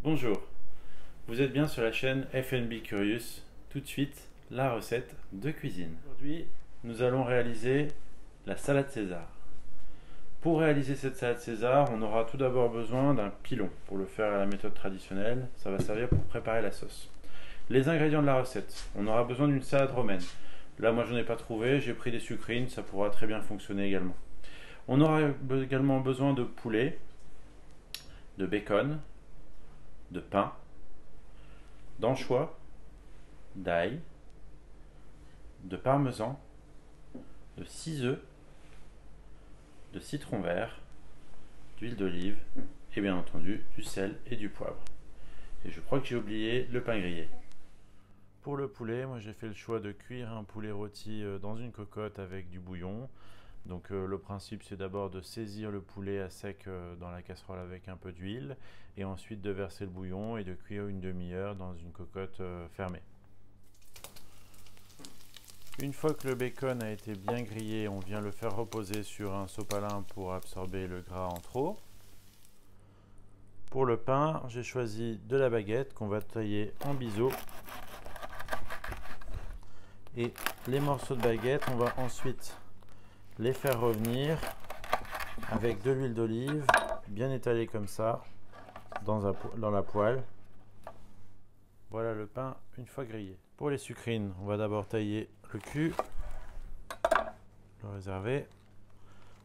Bonjour, vous êtes bien sur la chaîne F&B Curious. Tout de suite, la recette de cuisine. Aujourd'hui, nous allons réaliser la salade César. Pour réaliser cette salade César, on aura tout d'abord besoin d'un pilon. Pour le faire à la méthode traditionnelle, ça va servir pour préparer la sauce. Les ingrédients de la recette, on aura besoin d'une salade romaine. Là, moi, je n'en ai pas trouvé, j'ai pris des sucrines, ça pourra très bien fonctionner également. On aura également besoin de poulet, de bacon, de pain, d'anchois, d'ail, de parmesan, de 6 œufs, de citron vert, d'huile d'olive et bien entendu du sel et du poivre. Et je crois que j'ai oublié le pain grillé. Pour le poulet, moi j'ai fait le choix de cuire un poulet rôti dans une cocotte avec du bouillon. Donc le principe c'est d'abord de saisir le poulet à sec dans la casserole avec un peu d'huile et ensuite de verser le bouillon et de cuire une demi-heure dans une cocotte fermée. Une fois que le bacon a été bien grillé, on vient le faire reposer sur un sopalin pour absorber le gras en trop. Pour le pain, j'ai choisi de la baguette qu'on va tailler en biseau. Et les morceaux de baguette, on va ensuite les faire revenir avec de l'huile d'olive, bien étalée comme ça, dans la poêle. Voilà le pain une fois grillé. Pour les sucrines, on va d'abord tailler le cul, le réserver,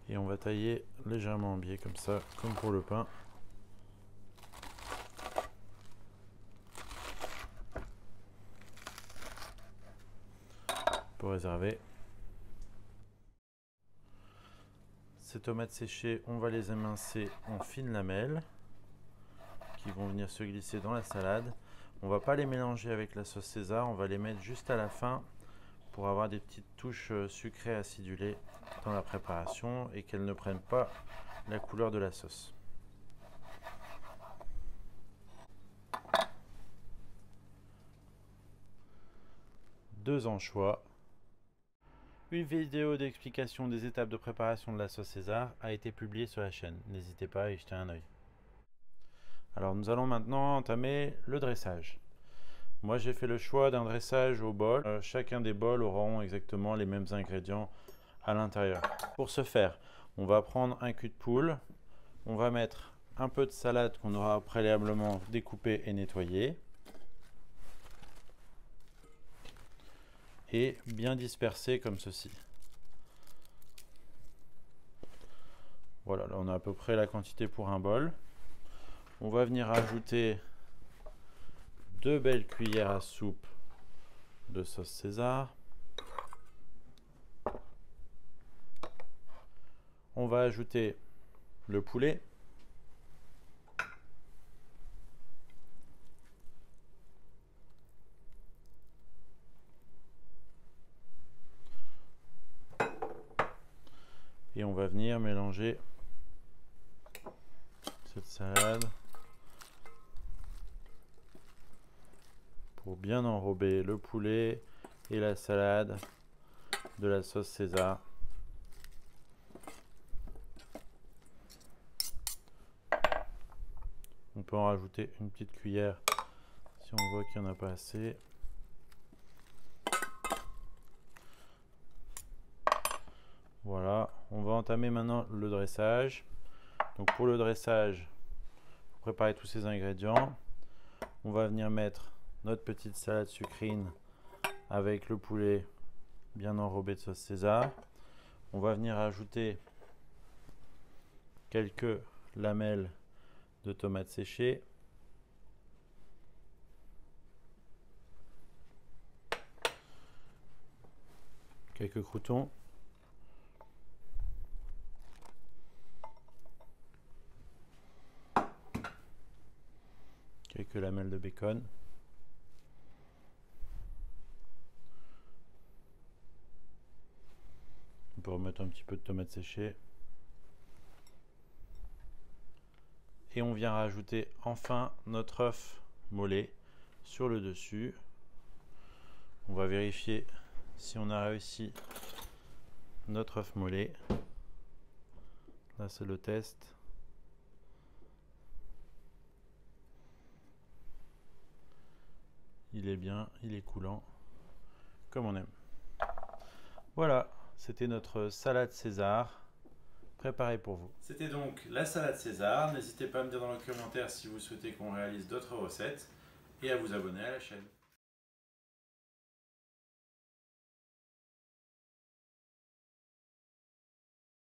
et on va tailler légèrement en biais comme ça, comme pour le pain. Pour réserver. Ces tomates séchées, on va les émincer en fines lamelles qui vont venir se glisser dans la salade. On ne va pas les mélanger avec la sauce César, on va les mettre juste à la fin pour avoir des petites touches sucrées acidulées dans la préparation et qu'elles ne prennent pas la couleur de la sauce. Deux anchois. Une vidéo d'explication des étapes de préparation de la sauce César a été publiée sur la chaîne. N'hésitez pas à y jeter un œil. Alors nous allons maintenant entamer le dressage. Moi j'ai fait le choix d'un dressage au bol. Chacun des bols auront exactement les mêmes ingrédients à l'intérieur. Pour ce faire, on va prendre un cul de poule. On va mettre un peu de salade qu'on aura préalablement découpée et nettoyée. Et bien dispersé comme ceci. Voilà, là on a à peu près la quantité pour un bol. On va venir ajouter 2 belles cuillères à soupe de sauce César. On va ajouter le poulet. Et on va venir mélanger cette salade pour bien enrober le poulet et la salade de la sauce César. On peut en rajouter une petite cuillère si on voit qu'il n'y en a pas assez. Voilà, on va entamer maintenant le dressage. Donc pour le dressage, pour préparer tous ces ingrédients, on va venir mettre notre petite salade sucrine avec le poulet bien enrobé de sauce César. On va venir ajouter quelques lamelles de tomates séchées. Quelques croûtons. Quelques lamelles de bacon. On peut remettre un petit peu de tomates séchées. Et on vient rajouter enfin notre œuf mollet sur le dessus. On va vérifier si on a réussi notre œuf mollet. Là c'est le test. il est bien, il est coulant, comme on aime. Voilà, c'était notre salade César, préparée pour vous. C'était donc la salade César. N'hésitez pas à me dire dans les commentaires si vous souhaitez qu'on réalise d'autres recettes et à vous abonner à la chaîne.